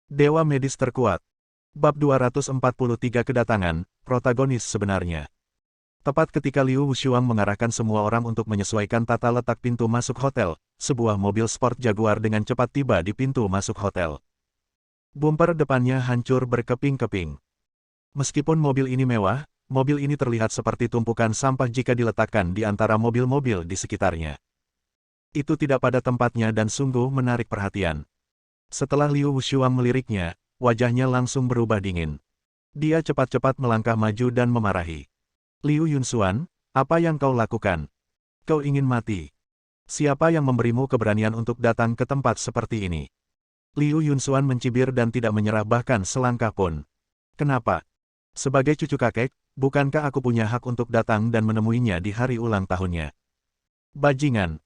Dewa medis terkuat. Bab 243 kedatangan, protagonis sebenarnya. Tepat ketika Liu Wushuang mengarahkan semua orang untuk menyesuaikan tata letak pintu masuk hotel, sebuah mobil sport Jaguar dengan cepat tiba di pintu masuk hotel. Bumper depannya hancur berkeping-keping. Meskipun mobil ini mewah, mobil ini terlihat seperti tumpukan sampah jika diletakkan di antara mobil-mobil di sekitarnya. Itu tidak pada tempatnya dan sungguh menarik perhatian. Setelah Liu Wushuang meliriknya, wajahnya langsung berubah dingin. Dia cepat-cepat melangkah maju dan memarahi. Liu Yunxuan, apa yang kau lakukan? Kau ingin mati? Siapa yang memberimu keberanian untuk datang ke tempat seperti ini? Liu Yunxuan mencibir dan tidak menyerah bahkan selangkah pun. Kenapa? Sebagai cucu kakek, bukankah aku punya hak untuk datang dan menemuinya di hari ulang tahunnya? Bajingan!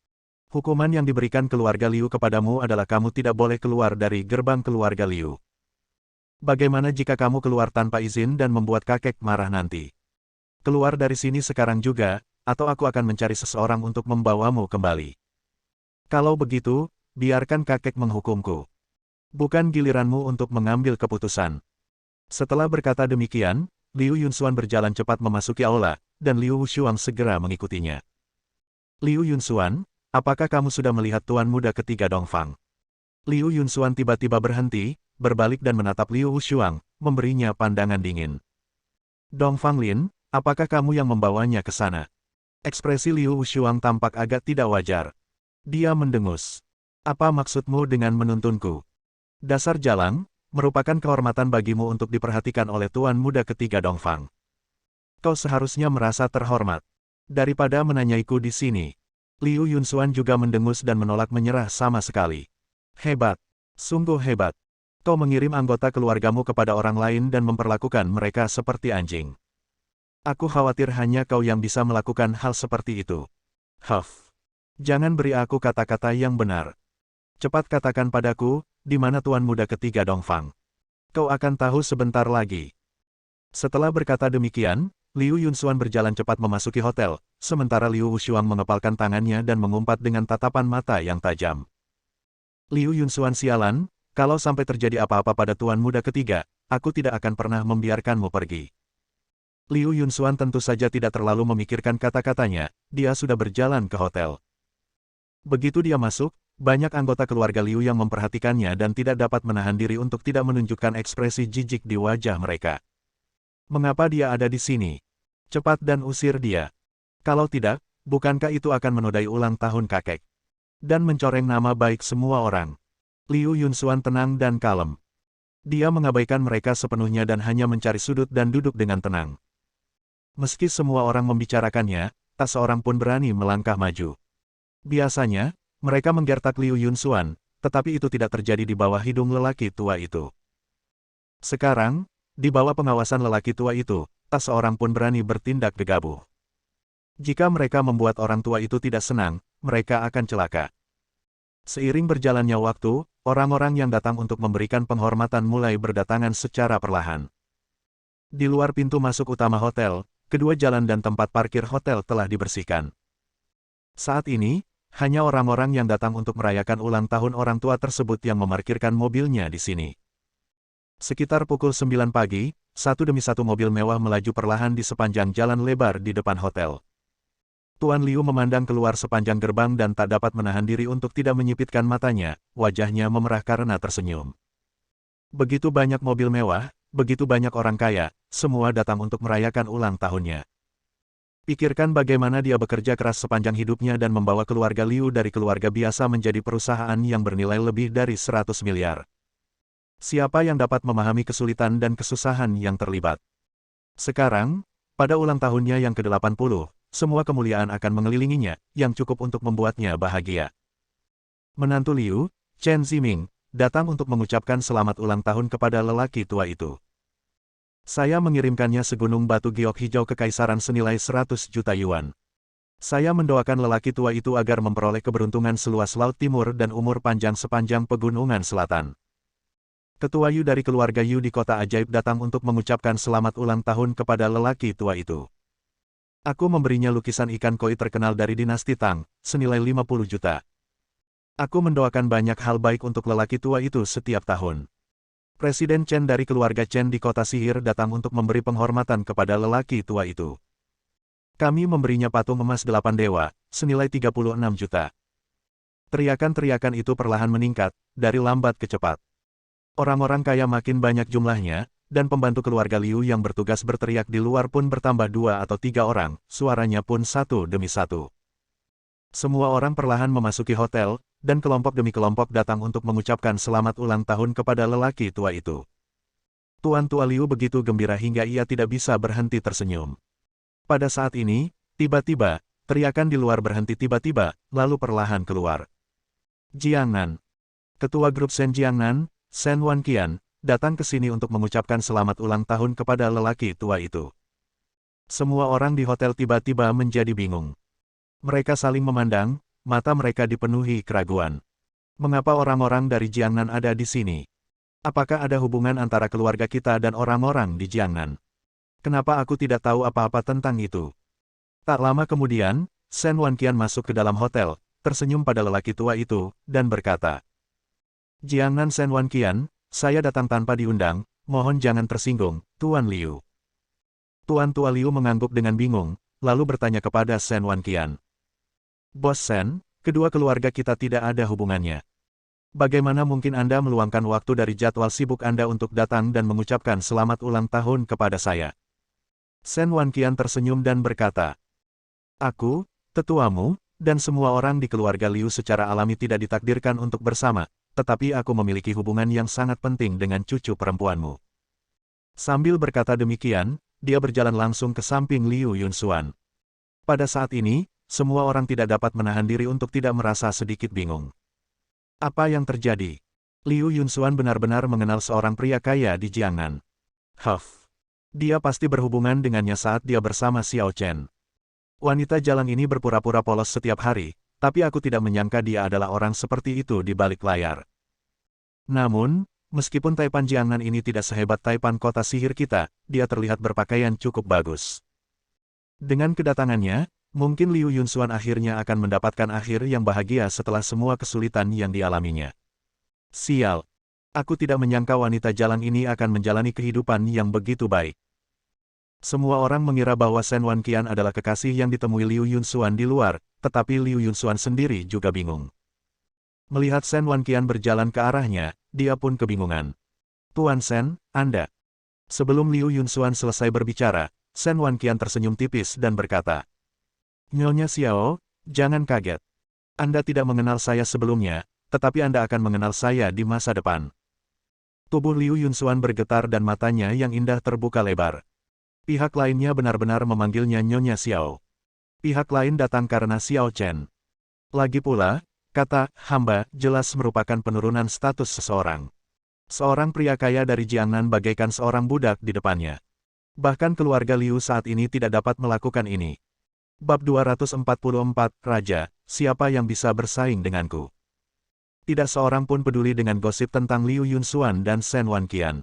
Hukuman yang diberikan keluarga Liu kepadamu adalah kamu tidak boleh keluar dari gerbang keluarga Liu. Bagaimana jika kamu keluar tanpa izin dan membuat kakek marah nanti? Keluar dari sini sekarang juga, atau aku akan mencari seseorang untuk membawamu kembali. Kalau begitu, biarkan kakek menghukumku. Bukan giliranmu untuk mengambil keputusan. Setelah berkata demikian, Liu Yunxuan berjalan cepat memasuki aula, dan Liu Wushuang segera mengikutinya. Liu Yunxuan, apakah kamu sudah melihat tuan muda ketiga Dongfang? Liu Yunxuan tiba-tiba berhenti, berbalik dan menatap Liu Wushuang, memberinya pandangan dingin. Dongfang Lin, apakah kamu yang membawanya ke sana? Ekspresi Liu Wushuang tampak agak tidak wajar. Dia mendengus. Apa maksudmu dengan menuntunku? Dasar jalang, merupakan kehormatan bagimu untuk diperhatikan oleh tuan muda ketiga Dongfang. Kau seharusnya merasa terhormat. Daripada menanyaiku di sini. Liu Yunxuan juga mendengus dan menolak menyerah sama sekali. Hebat. Sungguh hebat. Kau mengirim anggota keluargamu kepada orang lain dan memperlakukan mereka seperti anjing. Aku khawatir hanya kau yang bisa melakukan hal seperti itu. Huff. Jangan beri aku kata-kata yang benar. Cepat katakan padaku, di mana tuan muda ketiga Dongfang. Kau akan tahu sebentar lagi. Setelah berkata demikian, Liu Yunxuan berjalan cepat memasuki hotel, sementara Liu Wushuang mengepalkan tangannya dan mengumpat dengan tatapan mata yang tajam. Liu Yunxuan sialan, kalau sampai terjadi apa-apa pada tuan muda ketiga, aku tidak akan pernah membiarkanmu pergi. Liu Yunxuan tentu saja tidak terlalu memikirkan kata-katanya, dia sudah berjalan ke hotel. Begitu dia masuk, banyak anggota keluarga Liu yang memperhatikannya dan tidak dapat menahan diri untuk tidak menunjukkan ekspresi jijik di wajah mereka. Mengapa dia ada di sini? Cepat dan usir dia. Kalau tidak, bukankah itu akan menodai ulang tahun kakek? Dan mencoreng nama baik semua orang. Liu Yunxuan tenang dan kalem. Dia mengabaikan mereka sepenuhnya dan hanya mencari sudut dan duduk dengan tenang. Meski semua orang membicarakannya, tak seorang pun berani melangkah maju. Biasanya, mereka menggertak Liu Yunxuan, tetapi itu tidak terjadi di bawah hidung lelaki tua itu. Sekarang, di bawah pengawasan lelaki tua itu, tak seorang pun berani bertindak gegabah. Jika mereka membuat orang tua itu tidak senang, mereka akan celaka. Seiring berjalannya waktu, orang-orang yang datang untuk memberikan penghormatan mulai berdatangan secara perlahan. Di luar pintu masuk utama hotel, kedua jalan dan tempat parkir hotel telah dibersihkan. Saat ini, hanya orang-orang yang datang untuk merayakan ulang tahun orang tua tersebut yang memarkirkan mobilnya di sini. Sekitar pukul 9 pagi, satu demi satu mobil mewah melaju perlahan di sepanjang jalan lebar di depan hotel. Tuan Liu memandang keluar sepanjang gerbang dan tak dapat menahan diri untuk tidak menyipitkan matanya, wajahnya memerah karena tersenyum. Begitu banyak mobil mewah, begitu banyak orang kaya, semua datang untuk merayakan ulang tahunnya. Pikirkan bagaimana dia bekerja keras sepanjang hidupnya dan membawa keluarga Liu dari keluarga biasa menjadi perusahaan yang bernilai lebih dari 100 miliar. Siapa yang dapat memahami kesulitan dan kesusahan yang terlibat? Sekarang, pada ulang tahunnya yang ke-80, semua kemuliaan akan mengelilinginya, yang cukup untuk membuatnya bahagia. Menantu Liu, Chen Ziming, datang untuk mengucapkan selamat ulang tahun kepada lelaki tua itu. Saya mengirimkannya segunung batu giok hijau kekaisaran senilai 100 juta yuan. Saya mendoakan lelaki tua itu agar memperoleh keberuntungan seluas laut timur dan umur panjang sepanjang pegunungan selatan. Ketua Yu dari keluarga Yu di kota ajaib datang untuk mengucapkan selamat ulang tahun kepada lelaki tua itu. Aku memberinya lukisan ikan koi terkenal dari dinasti Tang, senilai 50 juta. Aku mendoakan banyak hal baik untuk lelaki tua itu setiap tahun. Presiden Chen dari keluarga Chen di kota sihir datang untuk memberi penghormatan kepada lelaki tua itu. Kami memberinya patung emas 8 dewa, senilai 36 juta. Teriakan-teriakan itu perlahan meningkat, dari lambat ke cepat. Orang-orang kaya makin banyak jumlahnya, dan pembantu keluarga Liu yang bertugas berteriak di luar pun bertambah 2 atau 3 orang, suaranya pun satu demi satu. Semua orang perlahan memasuki hotel, dan kelompok demi kelompok datang untuk mengucapkan selamat ulang tahun kepada lelaki tua itu. Tuan Tua Liu begitu gembira hingga ia tidak bisa berhenti tersenyum. Pada saat ini, tiba-tiba, teriakan di luar berhenti tiba-tiba, lalu perlahan keluar. Jiangnan. Ketua grup Shen Jiangnan, Shen Wanqian, datang ke sini untuk mengucapkan selamat ulang tahun kepada lelaki tua itu. Semua orang di hotel tiba-tiba menjadi bingung. Mereka saling memandang, mata mereka dipenuhi keraguan. Mengapa orang-orang dari Jiangnan ada di sini? Apakah ada hubungan antara keluarga kita dan orang-orang di Jiangnan? Kenapa aku tidak tahu apa-apa tentang itu? Tak lama kemudian, Shen Wanqian masuk ke dalam hotel, tersenyum pada lelaki tua itu, dan berkata, Jiangnan Shen Wanqian, saya datang tanpa diundang, mohon jangan tersinggung, Tuan Liu. Tuan Tua Liu mengangguk dengan bingung, lalu bertanya kepada Shen Wanqian. Bos Shen, kedua keluarga kita tidak ada hubungannya. Bagaimana mungkin Anda meluangkan waktu dari jadwal sibuk Anda untuk datang dan mengucapkan selamat ulang tahun kepada saya? Shen Wanqian tersenyum dan berkata, Aku, tetuamu, dan semua orang di keluarga Liu secara alami tidak ditakdirkan untuk bersama, tetapi aku memiliki hubungan yang sangat penting dengan cucu perempuanmu. Sambil berkata demikian, dia berjalan langsung ke samping Liu Yunxuan. Pada saat ini, semua orang tidak dapat menahan diri untuk tidak merasa sedikit bingung. Apa yang terjadi? Liu Yunxuan benar-benar mengenal seorang pria kaya di Jiangnan. Dia pasti berhubungan dengannya saat dia bersama Xiao Chen. Wanita jalang ini berpura-pura polos setiap hari, tapi aku tidak menyangka dia adalah orang seperti itu di balik layar. Namun, meskipun Taipan Jiangnan ini tidak sehebat Taipan kota sihir kita, dia terlihat berpakaian cukup bagus. Dengan kedatangannya, mungkin Liu Yunxuan akhirnya akan mendapatkan akhir yang bahagia setelah semua kesulitan yang dialaminya. Sial. Aku tidak menyangka wanita jalang ini akan menjalani kehidupan yang begitu baik. Semua orang mengira bahwa Shen Wanqian adalah kekasih yang ditemui Liu Yunxuan di luar, tetapi Liu Yunxuan sendiri juga bingung. Melihat Shen Wanqian berjalan ke arahnya, dia pun kebingungan. Tuan Shen, Anda. Sebelum Liu Yunxuan selesai berbicara, Shen Wanqian tersenyum tipis dan berkata, Nyonya Xiao, jangan kaget. Anda tidak mengenal saya sebelumnya, tetapi Anda akan mengenal saya di masa depan. Tubuh Liu Yunxuan bergetar dan matanya yang indah terbuka lebar. Pihak lainnya benar-benar memanggilnya Nyonya Xiao. Pihak lain datang karena Xiao Chen. Lagi pula, kata hamba jelas merupakan penurunan status seseorang. Seorang pria kaya dari Jiangnan bagaikan seorang budak di depannya. Bahkan keluarga Liu saat ini tidak dapat melakukan ini. Bab 244, Raja, siapa yang bisa bersaing denganku? Tidak seorang pun peduli dengan gosip tentang Liu Yunxuan dan Shen Wanqian.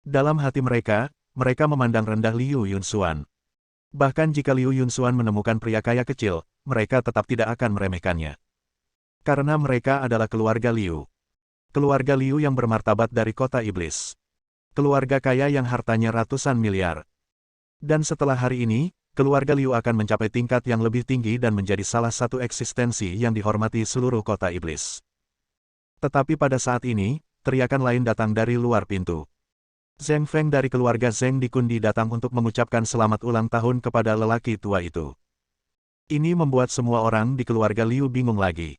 Dalam hati mereka memandang rendah Liu Yunxuan. Bahkan jika Liu Yunxuan menemukan pria kaya kecil, mereka tetap tidak akan meremehkannya. Karena mereka adalah keluarga Liu. Keluarga Liu yang bermartabat dari kota iblis. Keluarga kaya yang hartanya ratusan miliar. Dan setelah hari ini, keluarga Liu akan mencapai tingkat yang lebih tinggi dan menjadi salah satu eksistensi yang dihormati seluruh kota iblis. Tetapi pada saat ini, teriakan lain datang dari luar pintu. Zheng Feng dari keluarga Zheng Dikundi datang untuk mengucapkan selamat ulang tahun kepada lelaki tua itu. Ini membuat semua orang di keluarga Liu bingung lagi.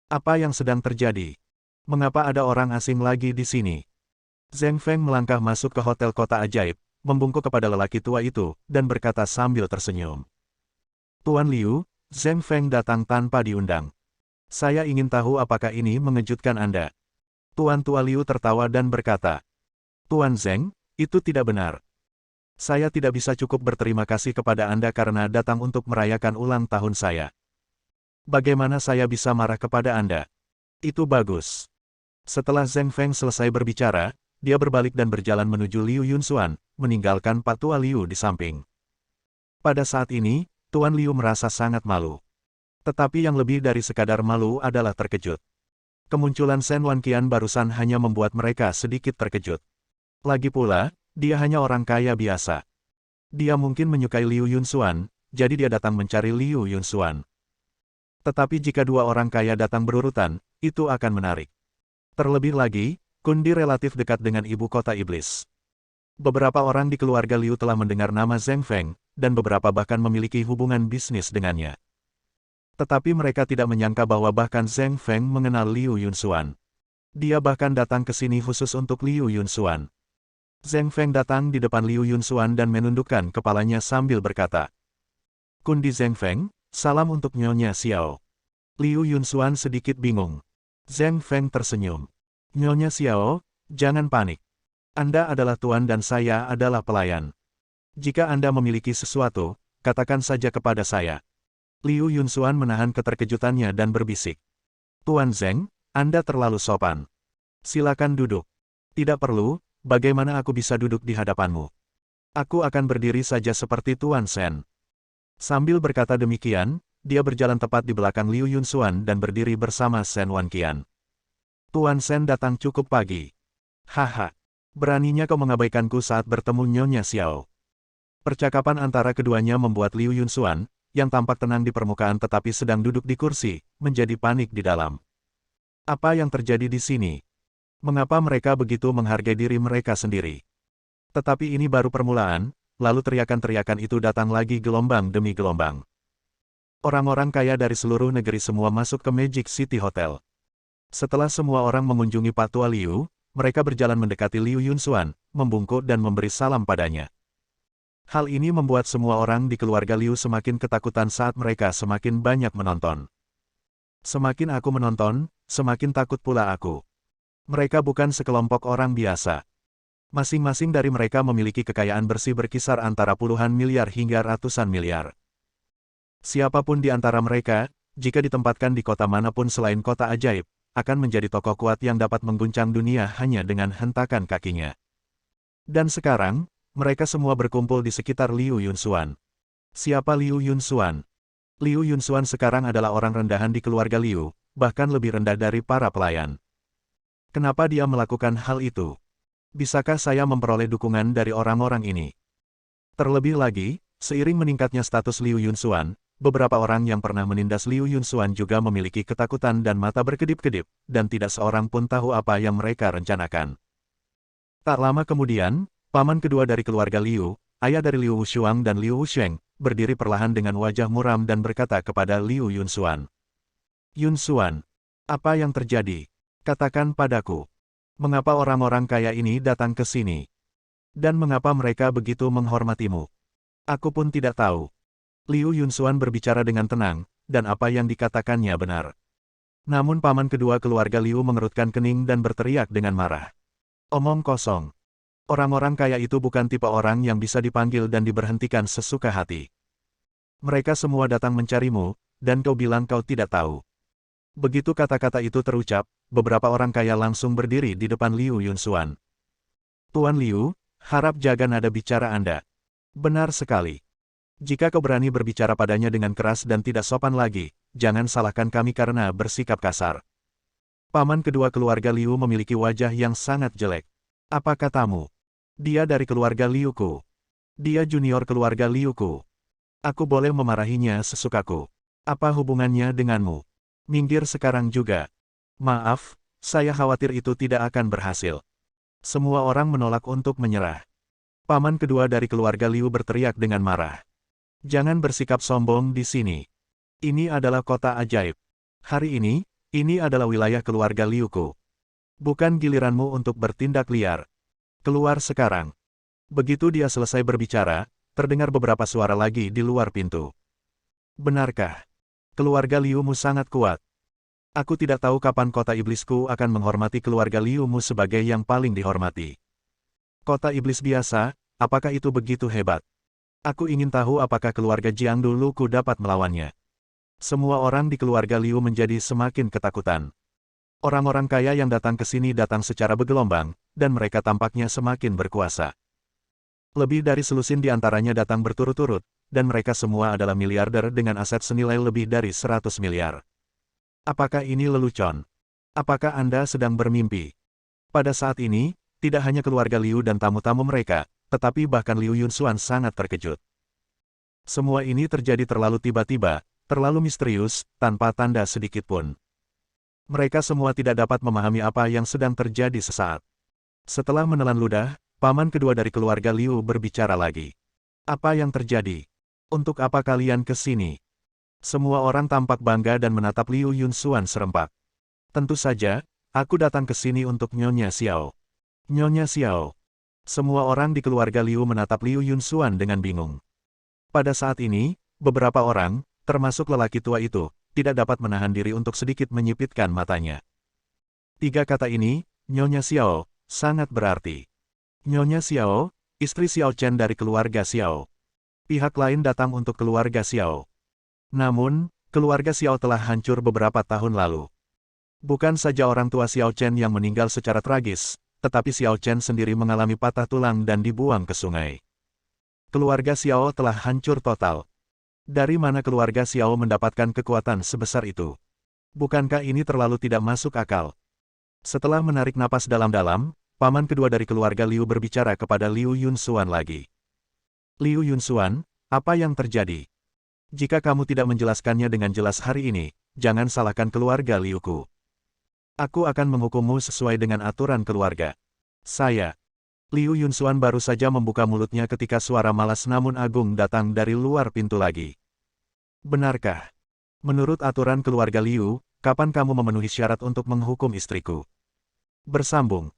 Apa yang sedang terjadi? Mengapa ada orang asing lagi di sini? Zheng Feng melangkah masuk ke hotel kota ajaib, membungkuk kepada lelaki tua itu, dan berkata sambil tersenyum. Tuan Liu, Zheng Feng datang tanpa diundang. Saya ingin tahu apakah ini mengejutkan Anda. Tuan Tua Liu tertawa dan berkata, Tuan Zheng, itu tidak benar. Saya tidak bisa cukup berterima kasih kepada Anda karena datang untuk merayakan ulang tahun saya. Bagaimana saya bisa marah kepada Anda? Itu bagus. Setelah Zheng Feng selesai berbicara, dia berbalik dan berjalan menuju Liu Yunxuan, meninggalkan Pak Tua Liu di samping. Pada saat ini, Tuan Liu merasa sangat malu. Tetapi yang lebih dari sekadar malu adalah terkejut. Kemunculan Shen Wanqian barusan hanya membuat mereka sedikit terkejut. Lagi pula, dia hanya orang kaya biasa. Dia mungkin menyukai Liu Yunxuan, jadi dia datang mencari Liu Yunxuan. Tetapi jika dua orang kaya datang berurutan, itu akan menarik. Terlebih lagi, Kundi relatif dekat dengan ibu kota iblis. Beberapa orang di keluarga Liu telah mendengar nama Zheng Feng, dan beberapa bahkan memiliki hubungan bisnis dengannya. Tetapi mereka tidak menyangka bahwa bahkan Zheng Feng mengenal Liu Yunxuan. Dia bahkan datang ke sini khusus untuk Liu Yunxuan. Zheng Feng datang di depan Liu Yunxuan dan menundukkan kepalanya sambil berkata, "Kundi Zheng Feng, salam untuk Nyonya Xiao." Liu Yunxuan sedikit bingung. Zheng Feng tersenyum. "Nyonya Xiao, jangan panik. Anda adalah tuan dan saya adalah pelayan. Jika Anda memiliki sesuatu, katakan saja kepada saya." Liu Yunxuan menahan keterkejutannya dan berbisik, "Tuan Zheng, Anda terlalu sopan. Silakan duduk." "Tidak perlu, bagaimana aku bisa duduk di hadapanmu? Aku akan berdiri saja seperti Tuan Shen." Sambil berkata demikian, dia berjalan tepat di belakang Liu Yunxuan dan berdiri bersama Shen Wanqian. "Tuan Shen datang cukup pagi." "Haha, beraninya kau mengabaikanku saat bertemu Nyonya Xiao." Percakapan antara keduanya membuat Liu Yunxuan, yang tampak tenang di permukaan tetapi sedang duduk di kursi, menjadi panik di dalam. Apa yang terjadi di sini? Mengapa mereka begitu menghargai diri mereka sendiri? Tetapi ini baru permulaan, lalu teriakan-teriakan itu datang lagi gelombang demi gelombang. Orang-orang kaya dari seluruh negeri semua masuk ke Magic City Hotel. Setelah semua orang mengunjungi Pak Tua Liu, mereka berjalan mendekati Liu Yunxuan, membungkuk dan memberi salam padanya. Hal ini membuat semua orang di keluarga Liu semakin ketakutan saat mereka semakin banyak menonton. Semakin aku menonton, semakin takut pula aku. Mereka bukan sekelompok orang biasa. Masing-masing dari mereka memiliki kekayaan bersih berkisar antara puluhan miliar hingga ratusan miliar. Siapapun di antara mereka, jika ditempatkan di kota manapun selain kota ajaib, akan menjadi tokoh kuat yang dapat mengguncang dunia hanya dengan hentakan kakinya. Dan sekarang, mereka semua berkumpul di sekitar Liu Yunxuan. Siapa Liu Yunxuan? Liu Yunxuan sekarang adalah orang rendahan di keluarga Liu, bahkan lebih rendah dari para pelayan. Kenapa dia melakukan hal itu? Bisakah saya memperoleh dukungan dari orang-orang ini? Terlebih lagi, seiring meningkatnya status Liu Yunxuan, beberapa orang yang pernah menindas Liu Yunxuan juga memiliki ketakutan dan mata berkedip-kedip, dan tidak seorang pun tahu apa yang mereka rencanakan. Tak lama kemudian, paman kedua dari keluarga Liu, ayah dari Liu Wuxuang dan Liu Wusheng, berdiri perlahan dengan wajah muram dan berkata kepada Liu Yunxuan. "Yunxuan, apa yang terjadi? Katakan padaku. Mengapa orang-orang kaya ini datang ke sini? Dan mengapa mereka begitu menghormatimu?" "Aku pun tidak tahu." Liu Yunxuan berbicara dengan tenang, dan apa yang dikatakannya benar. Namun paman kedua keluarga Liu mengerutkan kening dan berteriak dengan marah. "Omong kosong. Orang-orang kaya itu bukan tipe orang yang bisa dipanggil dan diberhentikan sesuka hati. Mereka semua datang mencarimu, dan kau bilang kau tidak tahu." Begitu kata-kata itu terucap, beberapa orang kaya langsung berdiri di depan Liu Yunxuan. "Tuan Liu, harap jaga nada bicara Anda." "Benar sekali. Jika kau berani berbicara padanya dengan keras dan tidak sopan lagi, jangan salahkan kami karena bersikap kasar." Paman kedua keluarga Liu memiliki wajah yang sangat jelek. "Apa katamu? Dia dari keluarga Liuku. Dia junior keluarga Liuku. Aku boleh memarahinya sesukaku. Apa hubungannya denganmu? Minggir sekarang juga." "Maaf, saya khawatir itu tidak akan berhasil." Semua orang menolak untuk menyerah. Paman kedua dari keluarga Liu berteriak dengan marah. "Jangan bersikap sombong di sini. Ini adalah kota ajaib. Hari ini adalah wilayah keluarga Liuku. Bukan giliranmu untuk bertindak liar. Keluar sekarang." Begitu dia selesai berbicara, terdengar beberapa suara lagi di luar pintu. "Benarkah? Keluarga Liumu sangat kuat. Aku tidak tahu kapan kota iblisku akan menghormati keluarga Liumu sebagai yang paling dihormati. Kota iblis biasa, apakah itu begitu hebat? Aku ingin tahu apakah keluarga Jiang Duluku dapat melawannya." Semua orang di keluarga Liu menjadi semakin ketakutan. Orang-orang kaya yang datang ke sini datang secara bergelombang, dan mereka tampaknya semakin berkuasa. Lebih dari selusin di antaranya datang berturut-turut, dan mereka semua adalah miliarder dengan aset senilai lebih dari 100 miliar. Apakah ini lelucon? Apakah Anda sedang bermimpi? Pada saat ini, tidak hanya keluarga Liu dan tamu-tamu mereka, tetapi bahkan Liu Yunxuan sangat terkejut. Semua ini terjadi terlalu tiba-tiba, terlalu misterius, tanpa tanda sedikit pun. Mereka semua tidak dapat memahami apa yang sedang terjadi sesaat. Setelah menelan ludah, paman kedua dari keluarga Liu berbicara lagi. Apa yang terjadi? Untuk apa kalian ke sini? Semua orang tampak bangga dan menatap Liu Yunxuan serempak. Tentu saja, aku datang ke sini untuk Nyonya Xiao. Nyonya Xiao. Semua orang di keluarga Liu menatap Liu Yunxuan dengan bingung. Pada saat ini, beberapa orang, termasuk lelaki tua itu, tidak dapat menahan diri untuk sedikit menyipitkan matanya. Tiga kata ini, Nyonya Xiao, sangat berarti. Nyonya Xiao, istri Xiao Chen dari keluarga Xiao. Pihak lain datang untuk keluarga Xiao. Namun, keluarga Xiao telah hancur beberapa tahun lalu. Bukan saja orang tua Xiao Chen yang meninggal secara tragis, tetapi Xiao Chen sendiri mengalami patah tulang dan dibuang ke sungai. Keluarga Xiao telah hancur total. Dari mana keluarga Xiao mendapatkan kekuatan sebesar itu? Bukankah ini terlalu tidak masuk akal? Setelah menarik napas dalam-dalam, paman kedua dari keluarga Liu berbicara kepada Liu Yunxuan lagi. Liu Yunxuan, apa yang terjadi? Jika kamu tidak menjelaskannya dengan jelas hari ini, jangan salahkan keluarga Liuku. Aku akan menghukummu sesuai dengan aturan keluarga. Saya. Liu Yunxuan baru saja membuka mulutnya ketika suara malas namun agung datang dari luar pintu lagi. Benarkah? Menurut aturan keluarga Liu, kapan kamu memenuhi syarat untuk menghukum istriku? Bersambung.